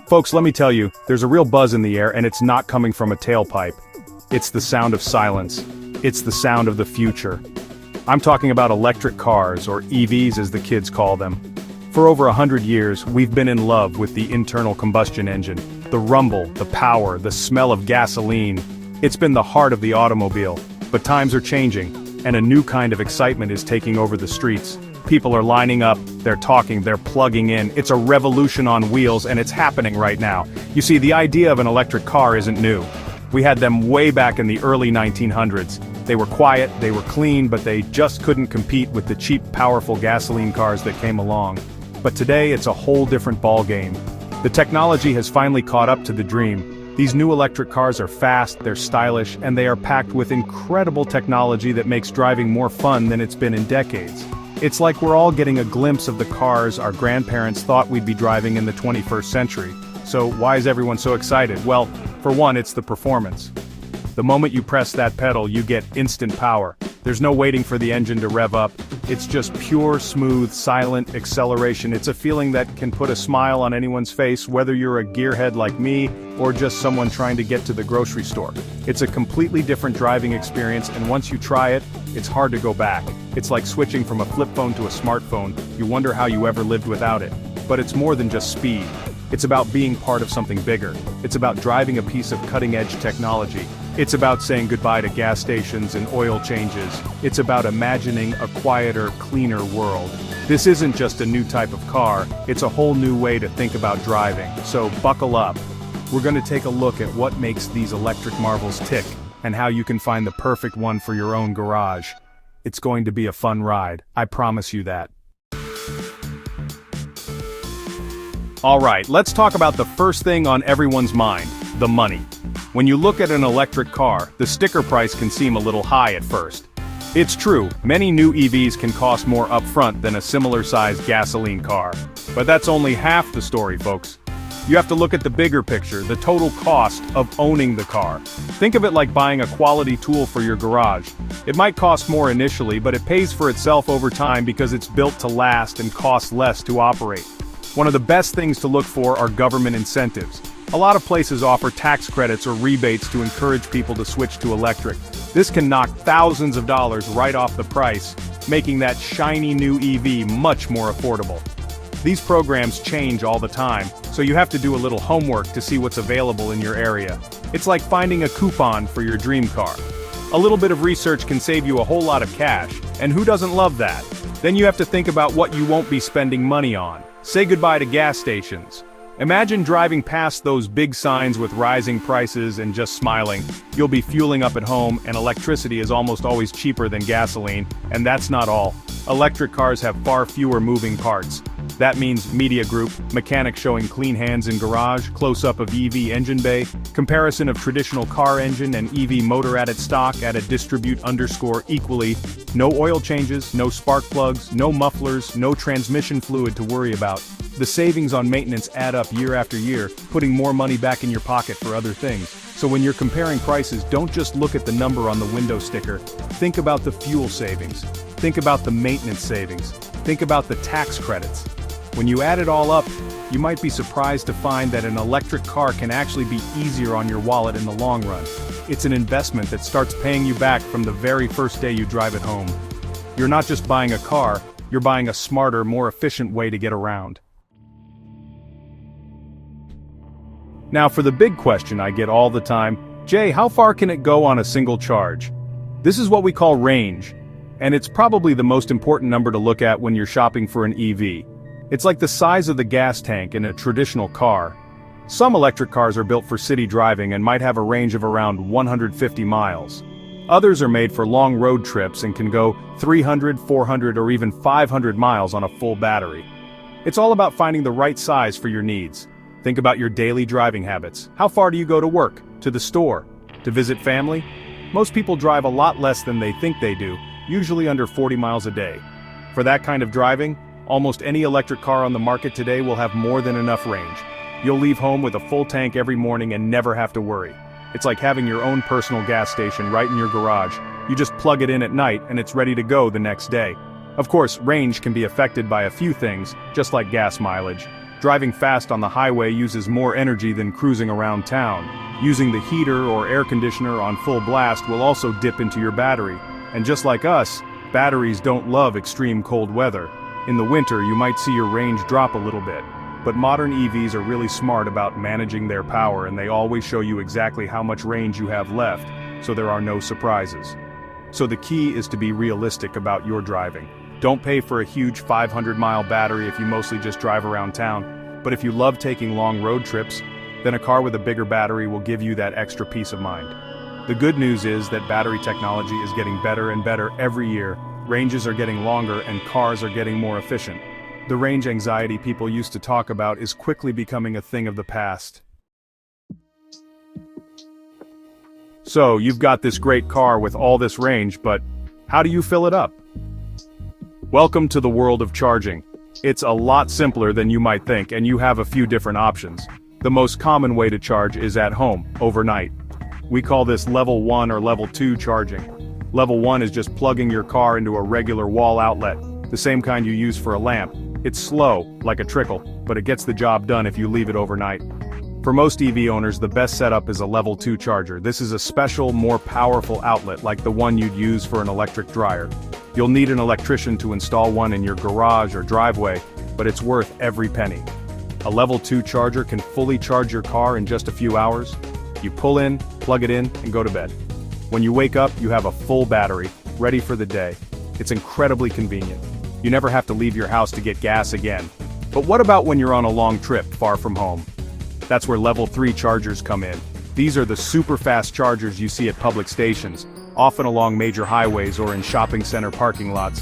Folks, let me tell you, there's a real buzz in the air and it's not coming from a tailpipe. It's the sound of silence. It's the sound of the future. I'm talking about electric cars, or EVs as the kids call them. For over 100 years, we've been in love with the internal combustion engine. The rumble, the power, the smell of gasoline. It's been the heart of the automobile. But times are changing, and a new kind of excitement is taking over the streets. People are lining up, they're talking, they're plugging in. It's a revolution on wheels, and it's happening right now. You see, the idea of an electric car isn't new. We had them way back in the early 1900s. They were quiet, they were clean, but they just couldn't compete with the cheap, powerful gasoline cars that came along. But today, it's a whole different ballgame. The technology has finally caught up to the dream. These new electric cars are fast, they're stylish, and they are packed with incredible technology that makes driving more fun than it's been in decades. It's like we're all getting a glimpse of the cars our grandparents thought we'd be driving in the 21st century. So why is everyone so excited? Well, for one, it's the performance. The moment you press that pedal, you get instant power. There's no waiting for the engine to rev up. It's just pure, smooth, silent acceleration. It's a feeling that can put a smile on anyone's face, whether you're a gearhead like me, or just someone trying to get to the grocery store. It's a completely different driving experience, and once you try it, it's hard to go back. It's like switching from a flip phone to a smartphone. You wonder how you ever lived without it. But it's more than just speed. It's about being part of something bigger. It's about driving a piece of cutting-edge technology. It's about saying goodbye to gas stations and oil changes. It's about imagining a quieter, cleaner world. This isn't just a new type of car, it's a whole new way to think about driving. So buckle up. We're going to take a look at what makes these electric marvels tick, and how you can find the perfect one for your own garage. It's going to be a fun ride, I promise you that. Alright, let's talk about the first thing on everyone's mind, the money. When you look at an electric car, the sticker price can seem a little high at first. It's true, many new EVs can cost more upfront than a similar-sized gasoline car. But that's only half the story, folks. You have to look at the bigger picture, the total cost of owning the car. Think of it like buying a quality tool for your garage. It might cost more initially, but it pays for itself over time because it's built to last and costs less to operate. One of the best things to look for are government incentives. A lot of places offer tax credits or rebates to encourage people to switch to electric. This can knock thousands of dollars right off the price, making that shiny new EV much more affordable. These programs change all the time, so you have to do a little homework to see what's available in your area. It's like finding a coupon for your dream car. A little bit of research can save you a whole lot of cash, and who doesn't love that? Then you have to think about what you won't be spending money on. Say goodbye to gas stations. Imagine driving past those big signs with rising prices and just smiling. You'll be fueling up at home, and electricity is almost always cheaper than gasoline, and that's not all. Electric cars have far fewer moving parts. That means media group, mechanics showing clean hands in garage, close-up of EV engine bay, comparison of traditional car engine and EV motor at its stock at a distribute_equally, no oil changes, no spark plugs, no mufflers, no transmission fluid to worry about. The savings on maintenance add up year after year, putting more money back in your pocket for other things. So when you're comparing prices, don't just look at the number on the window sticker. Think about the fuel savings. Think about the maintenance savings. Think about the tax credits. When you add it all up, you might be surprised to find that an electric car can actually be easier on your wallet in the long run. It's an investment that starts paying you back from the very first day you drive it home. You're not just buying a car, you're buying a smarter, more efficient way to get around. Now for the big question I get all the time, Jay, how far can it go on a single charge? This is what we call range, and it's probably the most important number to look at when you're shopping for an EV. It's like the size of the gas tank in a traditional car. Some electric cars are built for city driving and might have a range of around 150 miles. Others are made for long road trips and can go 300, 400, or even 500 miles on a full battery. It's all about finding the right size for your needs. Think about your daily driving habits. How far do you go to work, to the store, to visit family? Most people drive a lot less than they think they do, usually under 40 miles a day. For that kind of driving, almost any electric car on the market today will have more than enough range. You'll leave home with a full tank every morning and never have to worry. It's like having your own personal gas station right in your garage. You just plug it in at night and it's ready to go the next day. Of course, range can be affected by a few things, just like gas mileage. Driving fast on the highway uses more energy than cruising around town. Using the heater or air conditioner on full blast will also dip into your battery. And just like us, batteries don't love extreme cold weather. In the winter, you might see your range drop a little bit. But modern EVs are really smart about managing their power, and they always show you exactly how much range you have left, so there are no surprises. So the key is to be realistic about your driving. Don't pay for a huge 500-mile battery if you mostly just drive around town. But if you love taking long road trips, then a car with a bigger battery will give you that extra peace of mind. The good news is that battery technology is getting better and better every year. Ranges are getting longer and cars are getting more efficient. The range anxiety people used to talk about is quickly becoming a thing of the past. So, you've got this great car with all this range, but how do you fill it up? Welcome to the world of charging. It's a lot simpler than you might think, and you have a few different options. The most common way to charge is at home, overnight. We call this level 1 or level 2 charging. Level 1 is just plugging your car into a regular wall outlet, the same kind you use for a lamp. It's slow, like a trickle, but it gets the job done if you leave it overnight. For most EV owners, the best setup is a level 2 charger. This is a special, more powerful outlet like the one you'd use for an electric dryer. You'll need an electrician to install one in your garage or driveway, but it's worth every penny. A level 2 charger can fully charge your car in just a few hours. You pull in, plug it in, and go to bed. When you wake up, you have a full battery, ready for the day. It's incredibly convenient. You never have to leave your house to get gas again. But what about when you're on a long trip, far from home? That's where level 3 chargers come in. These are the super fast chargers you see at public stations, often along major highways or in shopping center parking lots.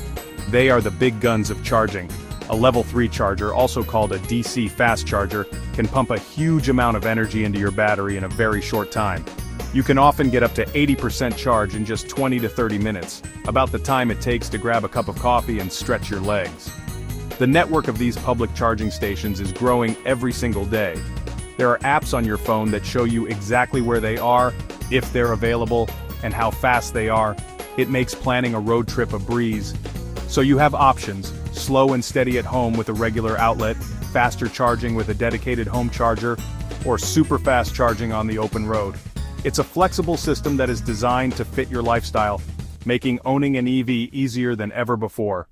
They are the big guns of charging. A level 3 charger, also called a DC fast charger, can pump a huge amount of energy into your battery in a very short time. You can often get up to 80% charge in just 20 to 30 minutes, about the time it takes to grab a cup of coffee and stretch your legs. The network of these public charging stations is growing every single day. There are apps on your phone that show you exactly where they are, if they're available, and how fast they are. It makes planning a road trip a breeze. So you have options: slow and steady at home with a regular outlet, faster charging with a dedicated home charger, or super fast charging on the open road. It's a flexible system that is designed to fit your lifestyle, making owning an EV easier than ever before.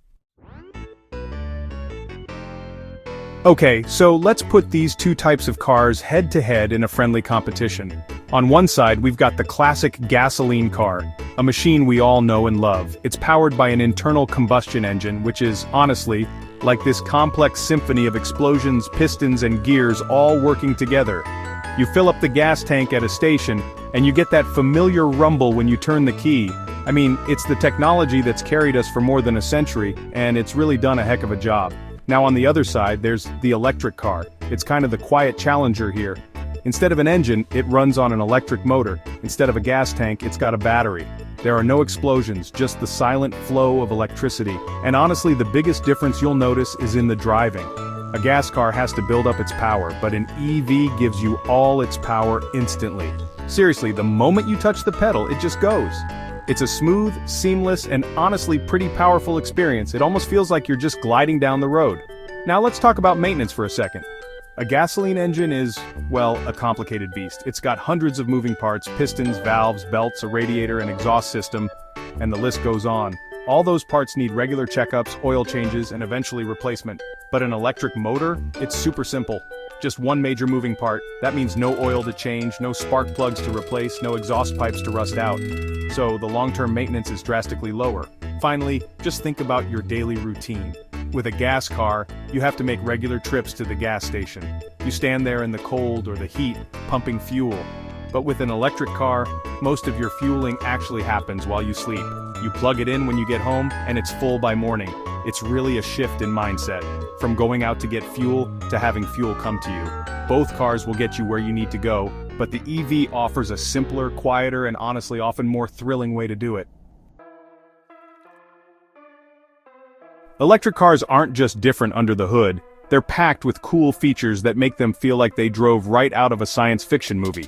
Okay, so let's put these two types of cars head-to-head in a friendly competition. On one side, we've got the classic gasoline car, a machine we all know and love. It's powered by an internal combustion engine, which is, honestly, like this complex symphony of explosions, pistons, and gears all working together. You fill up the gas tank at a station, and you get that familiar rumble when you turn the key. I mean, it's the technology that's carried us for more than a century, and it's really done a heck of a job. Now on the other side, there's the electric car. It's kind of the quiet challenger here. Instead of an engine, it runs on an electric motor. Instead of a gas tank, it's got a battery. There are no explosions, just the silent flow of electricity. And honestly, the biggest difference you'll notice is in the driving. A gas car has to build up its power, but an EV gives you all its power instantly. Seriously, the moment you touch the pedal, it just goes. It's a smooth, seamless, and honestly pretty powerful experience. It almost feels like you're just gliding down the road. Now let's talk about maintenance for a second. A gasoline engine is, well, a complicated beast. It's got hundreds of moving parts: pistons, valves, belts, a radiator, an exhaust system, and the list goes on. All those parts need regular checkups, oil changes, and eventually replacement. But an electric motor? It's super simple. Just one major moving part. That means no oil to change, no spark plugs to replace, no exhaust pipes to rust out. So the long-term maintenance is drastically lower. Finally, just think about your daily routine. With a gas car, you have to make regular trips to the gas station. You stand there in the cold or the heat, pumping fuel. But with an electric car, most of your fueling actually happens while you sleep. You plug it in when you get home, and it's full by morning. It's really a shift in mindset, from going out to get fuel to having fuel come to you. Both cars will get you where you need to go, but the EV offers a simpler, quieter, and honestly often more thrilling way to do it. Electric cars aren't just different under the hood, they're packed with cool features that make them feel like they drove right out of a science fiction movie.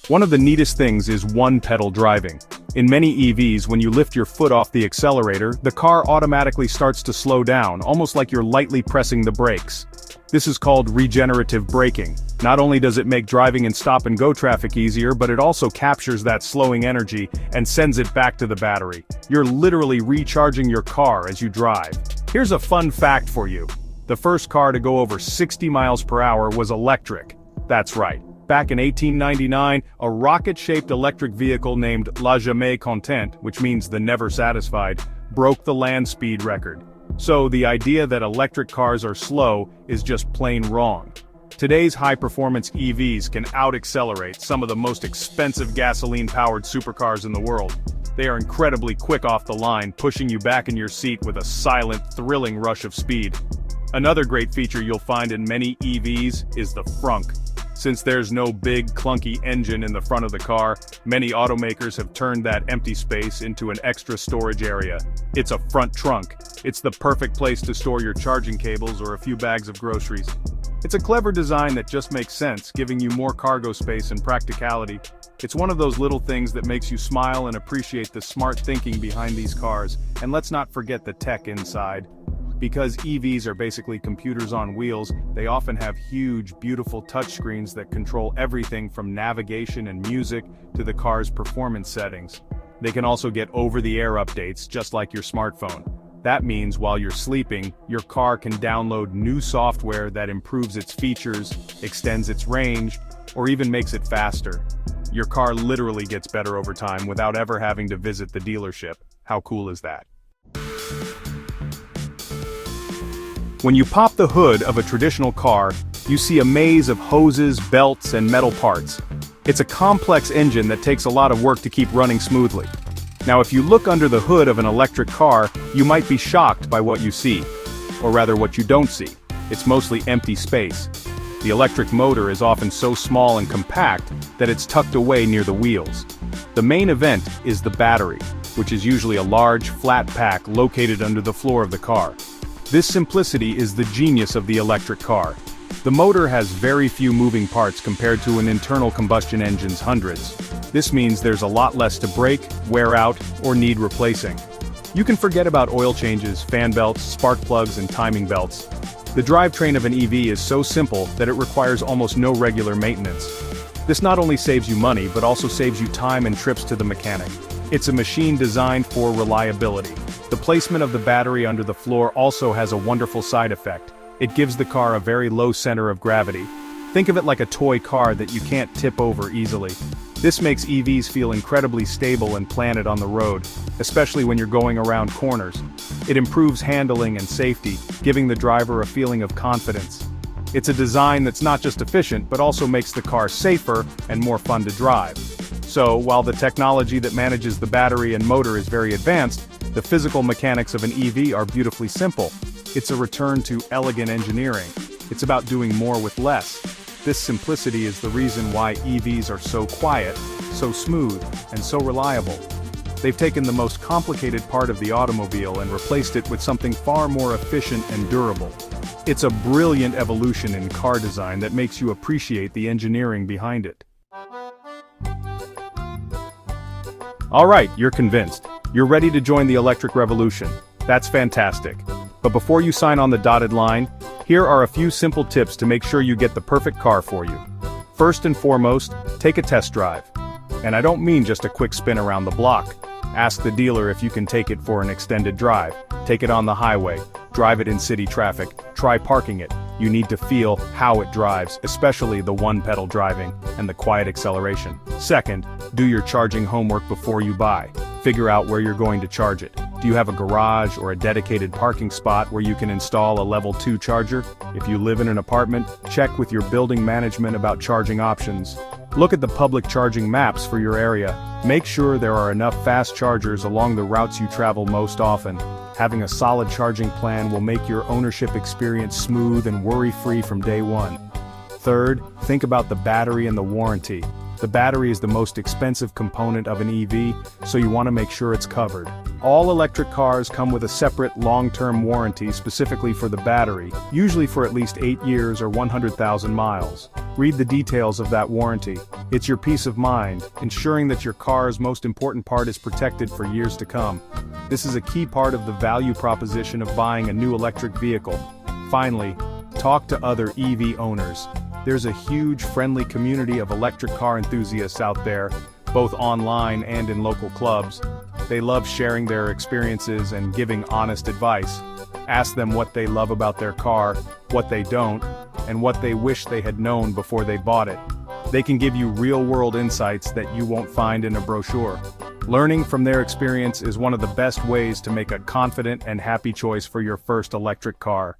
One of the neatest things is one-pedal driving. In many EVs, when you lift your foot off the accelerator, the car automatically starts to slow down, almost like you're lightly pressing the brakes. This is called regenerative braking. Not only does it make driving in stop-and-go traffic easier, but it also captures that slowing energy and sends it back to the battery. You're literally recharging your car as you drive. Here's a fun fact for you. The first car to go over 60 miles per hour was electric. That's right. Back in 1899, a rocket-shaped electric vehicle named La Jamais Content, which means the never satisfied, broke the land speed record. So the idea that electric cars are slow is just plain wrong. Today's high-performance EVs can out-accelerate some of the most expensive gasoline-powered supercars in the world. They are incredibly quick off the line, pushing you back in your seat with a silent, thrilling rush of speed. Another great feature you'll find in many EVs is the frunk. Since there's no big, clunky engine in the front of the car, many automakers have turned that empty space into an extra storage area. It's a front trunk. It's the perfect place to store your charging cables or a few bags of groceries. It's a clever design that just makes sense, giving you more cargo space and practicality. It's one of those little things that makes you smile and appreciate the smart thinking behind these cars. And let's not forget the tech inside. Because EVs are basically computers on wheels, they often have huge, beautiful touchscreens that control everything from navigation and music to the car's performance settings. They can also get over-the-air updates, just like your smartphone. That means while you're sleeping, your car can download new software that improves its features, extends its range, or even makes it faster. Your car literally gets better over time without ever having to visit the dealership. How cool is that? When you pop the hood of a traditional car, you see a maze of hoses, belts, and metal parts. It's a complex engine that takes a lot of work to keep running smoothly. Now if you look under the hood of an electric car, you might be shocked by what you see. Or rather what you don't see. It's mostly empty space. The electric motor is often so small and compact that it's tucked away near the wheels. The main event is the battery, which is usually a large, flat pack located under the floor of the car. This simplicity is the genius of the electric car. The motor has very few moving parts compared to an internal combustion engine's hundreds. This means there's a lot less to break, wear out, or need replacing. You can forget about oil changes, fan belts, spark plugs, and timing belts. The drivetrain of an EV is so simple that it requires almost no regular maintenance. This not only saves you money, but also saves you time and trips to the mechanic. It's a machine designed for reliability. The placement of the battery under the floor also has a wonderful side effect. It gives the car a very low center of gravity. Think of it like a toy car that you can't tip over easily. This makes EVs feel incredibly stable and planted on the road, especially when you're going around corners. It improves handling and safety, giving the driver a feeling of confidence. It's a design that's not just efficient, but also makes the car safer and more fun to drive. So, while the technology that manages the battery and motor is very advanced, the physical mechanics of an EV are beautifully simple. It's a return to elegant engineering. It's about doing more with less. This simplicity is the reason why EVs are so quiet, so smooth, and so reliable. They've taken the most complicated part of the automobile and replaced it with something far more efficient and durable. It's a brilliant evolution in car design that makes you appreciate the engineering behind it. Alright, you're convinced. You're ready to join the electric revolution. That's fantastic. But before you sign on the dotted line, here are a few simple tips to make sure you get the perfect car for you. First and foremost, take a test drive. And I don't mean just a quick spin around the block. Ask the dealer if you can take it for an extended drive. Take it on the highway. Drive it in city traffic. Try parking it. You need to feel how it drives, especially the one-pedal driving and the quiet acceleration. Second, do your charging homework before you buy. Figure out where you're going to charge it. Do you have a garage or a dedicated parking spot where you can install a level 2 charger? If you live in an apartment, check with your building management about charging options. Look at the public charging maps for your area. Make sure there are enough fast chargers along the routes you travel most often. Having a solid charging plan will make your ownership experience smooth and worry-free from day one. Third, think about the battery and the warranty. The battery is the most expensive component of an EV, so you want to make sure it's covered. All electric cars come with a separate long-term warranty specifically for the battery, usually for at least 8 years or 100,000 miles. Read the details of that warranty. It's your peace of mind, ensuring that your car's most important part is protected for years to come. This is a key part of the value proposition of buying a new electric vehicle. Finally, Talk to other EV owners. There's a huge friendly community of electric car enthusiasts out there, both online and in local clubs. They love sharing their experiences and giving honest advice. Ask them what they love about their car, what they don't, and what they wish they had known before they bought it. They can give you real-world insights that you won't find in a brochure. Learning from their experience is one of the best ways to make a confident and happy choice for your first electric car.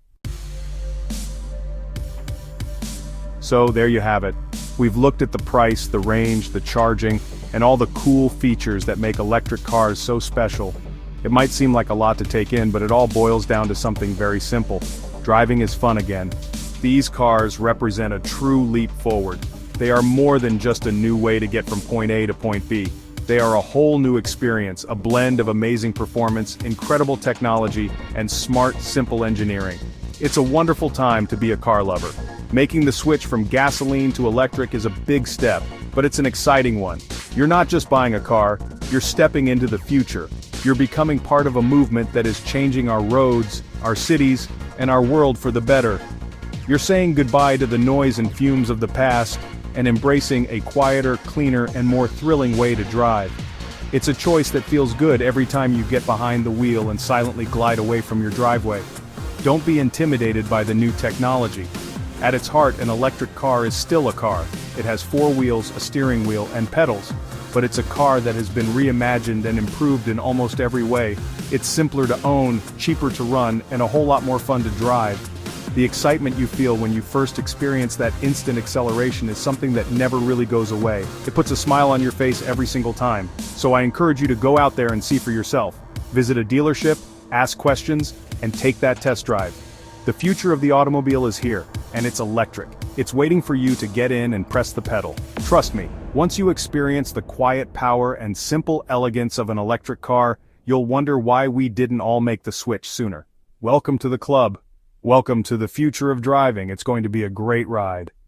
So there you have it. We've looked at the price, the range, the charging, and all the cool features that make electric cars so special. It might seem like a lot to take in, but it all boils down to something very simple. Driving is fun again. These cars represent a true leap forward. They are more than just a new way to get from point A to point B. They are a whole new experience, a blend of amazing performance, incredible technology, and smart, simple engineering. It's a wonderful time to be a car lover. Making the switch from gasoline to electric is a big step, but it's an exciting one. You're not just buying a car, you're stepping into the future. You're becoming part of a movement that is changing our roads, our cities, and our world for the better. You're saying goodbye to the noise and fumes of the past, and embracing a quieter, cleaner, and more thrilling way to drive. It's a choice that feels good every time you get behind the wheel and silently glide away from your driveway. Don't be intimidated by the new technology. At its heart, an electric car is still a car. It has 4 wheels, a steering wheel, and pedals, but it's a car that has been reimagined and improved in almost every way. It's simpler to own, cheaper to run, and a whole lot more fun to drive. The excitement you feel when you first experience that instant acceleration is something that never really goes away. It puts a smile on your face every single time. So I encourage you to go out there and see for yourself. Visit a dealership, ask questions, and take that test drive. The future of the automobile is here, and it's electric. It's waiting for you to get in and press the pedal. Trust me, once you experience the quiet power and simple elegance of an electric car, you'll wonder why we didn't all make the switch sooner. Welcome to the club. Welcome to the future of driving. It's going to be a great ride.